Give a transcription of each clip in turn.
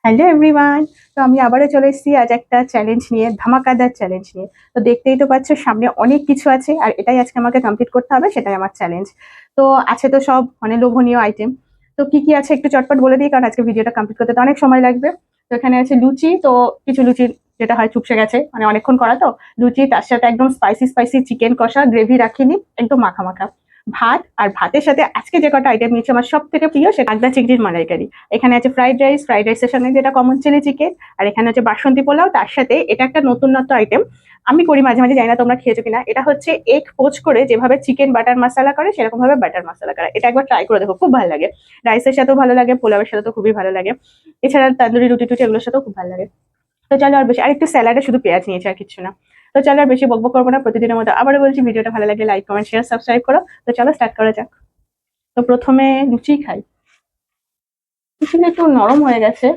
Hello everyone. তো আমি আবারও চলে এসেছি আজ একটা চ্যালেঞ্জ নিয়ে, ধামাকাদার চ্যালেঞ্জ নিয়ে। তো দেখতেই তো পাচ্ছ সামনে অনেক কিছু আছে আর এটাই আজকে আমাকে কমপ্লিট করতে হবে, সেটাই আমার চ্যালেঞ্জ। তো আছে তো সব মানে লোভনীয় আইটেম। তো কি কি আছে একটু চটপট বলে দিই, কারণ আজকে ভিডিওটা কমপ্লিট করতে তো অনেক সময় লাগবে। তো এখানে আছে লুচি, তো কিছু লুচি যেটা হয় চুপসে গেছে, মানে অনেকক্ষণ করা তো। লুচি, তার সাথে একদম স্পাইসি স্পাইসি চিকেন কষা, গ্রেভি রাখিনি, একদম মাখা মাখা ভাত। আর ভাতের সাথে আজকে যে কটা আইটেম নিয়েছি আমার সব থেকে প্রিয়, সেটা আগদা চিংড়ির মালাইকারি। এখানে আছে ফ্রাইড রাইস, ফ্রাইড রাইসের সঙ্গে যেটা কমন চিলি চিকেন। আর এখানে হচ্ছে বাসন্তী পোলাও, তার সাথে এটা একটা নতুনত্ব আইটেম আমি করি মাঝে মাঝে, জানি না তোমরা খেয়েছো কিনা। এটা হচ্ছে এগ পোচ করে যেভাবে চিকেন বাটার মশলা করে, সেরকম ভাবে বাটার মশলা করা। এটা একবার ট্রাই করে দেখো, খুব ভালো লাগে। রাইসের সাথেও ভালো লাগে, পোলাওয়ের সাথে তো খুবই ভালো লাগে। এছাড়া তান্দুরি রুটি টুটি এগুলোর সাথেও খুব ভালো লাগে। তো চলো আর বেশি, আর একটু স্যালাডে শুধু পেঁয়াজ নিয়েছি, আর কিছু না। তো চলো আর বেশি বকবক করবো না, প্রতিদিনের মতো আবারও বলছি, ভিডিওটা ভালো লাগলে লাইক কমেন্ট শেয়ার সাবস্ক্রাইব করো। তো চলো স্টার্ট করা যাক। তো প্রথমে লুচি খাই। লুচিটা একটু নরম হয়ে গেছে।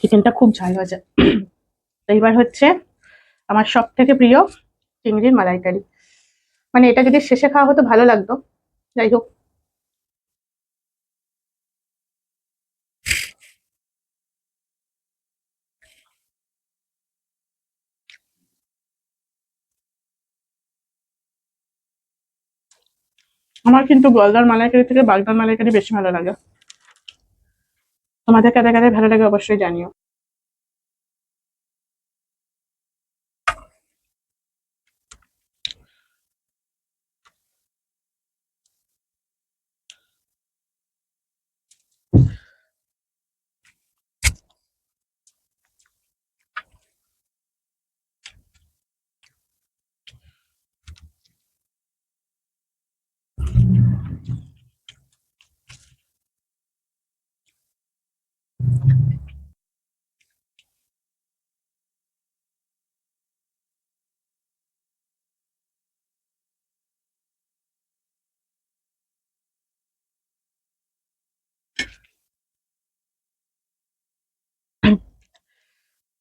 চিকেনটা খুব ঝাল হয়েছে। তো এবার হচ্ছে আমার সব থেকে প্রিয় চিংড়ির মালাইকারি। মানে এটা যদি শেষে খাওয়া হতো ভালো লাগতো, যাই হোক। আমার কিন্তু গলদার মালাইকারি থেকে বাগদার মালাইকারি বেশি ভালো লাগে। তোমাদের কাদের কাদের ভালো লাগে অবশ্যই জানিও।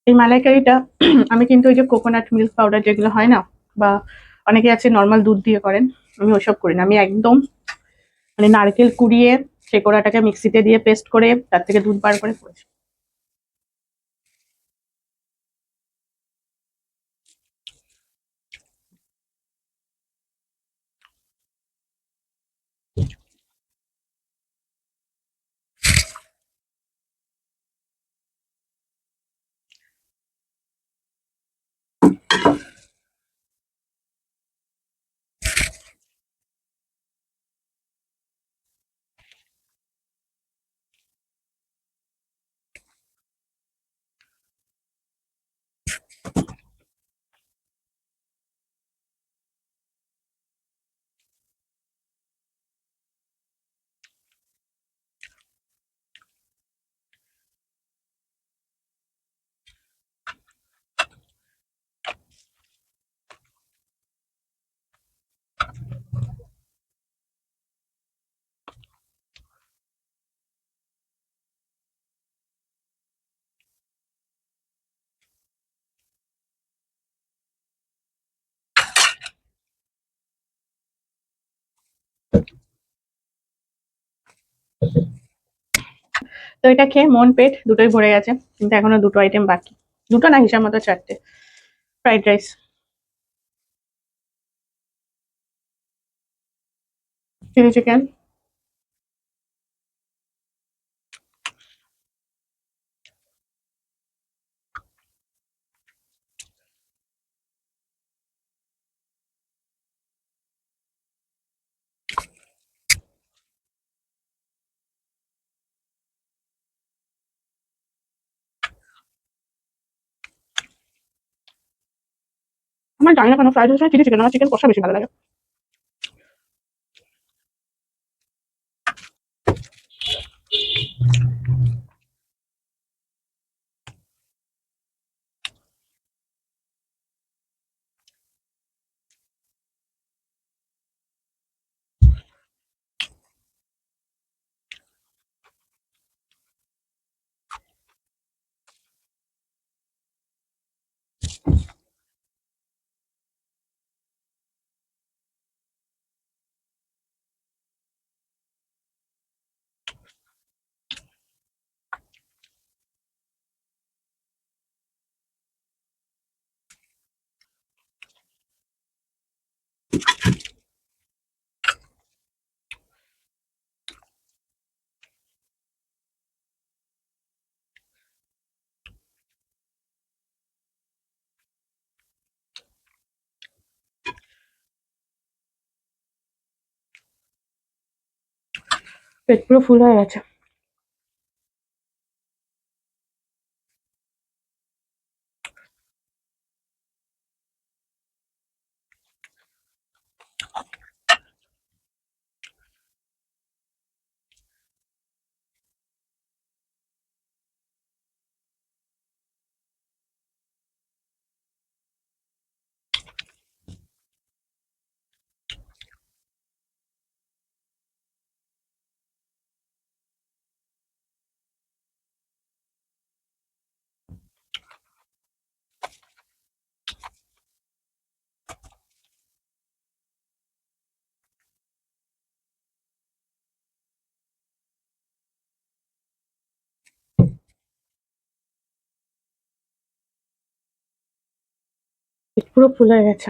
এই মালাইকারিটা আমি কিন্তু ওই যে কোকোনাট মিল্ক পাউডার যেগুলো হয় না, বা অনেকে আছে নর্মাল দুধ দিয়ে করেন, আমি ওইসব করি না। আমি একদম মানে নারকেল কুড়িয়ে সেই কোড়াটাকে মিক্সিতে দিয়ে পেস্ট করে তার থেকে দুধ বার করে করেছি। তো এটা খেয়ে মন পেট দুটোই ভরে গেছে, কিন্তু এখনো দুটো আইটেম বাকি। দুটো না, হিসাব মতো 4টে। ফ্রাইড রাইস, চিলি চিকেন, আমার জানি না কেন ফ্রাইড রাইস চিলি চিকেন, আমার চিকেন কষা বেশি ভালো লাগে। পেট পুরো ফুল হয়ে গেছে। পেট পুরো ফুল হয়ে গেছে।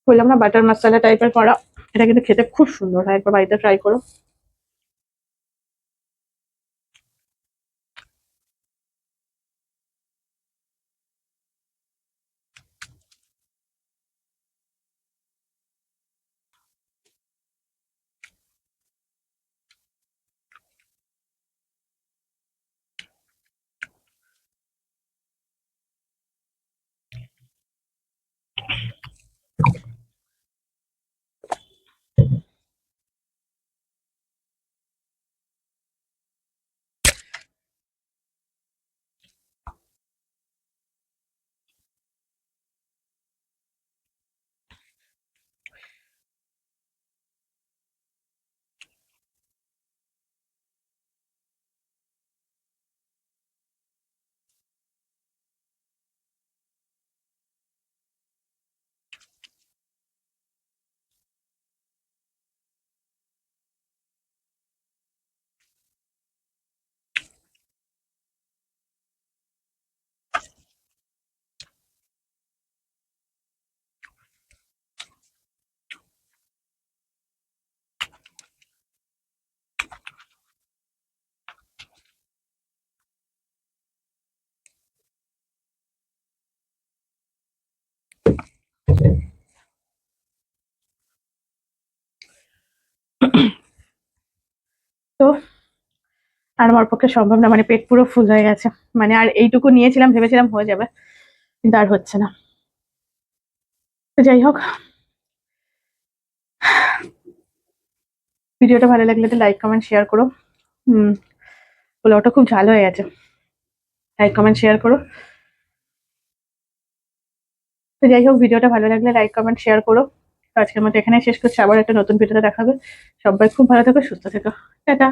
বললাম না বাটার মশলা টাইপের করা, এটা কিন্তু খেতে খুব সুন্দর হয়, একবার বাড়িতে ট্রাই করো। তো আর আমার পক্ষে সম্ভব না, মানে পেট পুরো ফুল হয়ে গেছে। মানে আর এইটুকু নিয়েছিলাম, ভেবেছিলাম হয়ে যাবে, কিন্তু আর হচ্ছে না। তো যাই হোক, ভিডিওটা ভালো লাগলে তো লাইক কমেন্ট শেয়ার করো। হুম, পোলাওটা খুব ঝাল হয়ে গেছে। লাইক কমেন্ট শেয়ার করো। তো যাই হোক, ভিডিওটা ভালো লাগলে লাইক কমেন্ট শেয়ার করো। তো আজকের মতো এখানে শেষ করছি, আবার একটা নতুন ভিডিওতে দেখাবে। সবাই খুব ভালো থেকো, সুস্থ থেকো। টাটা।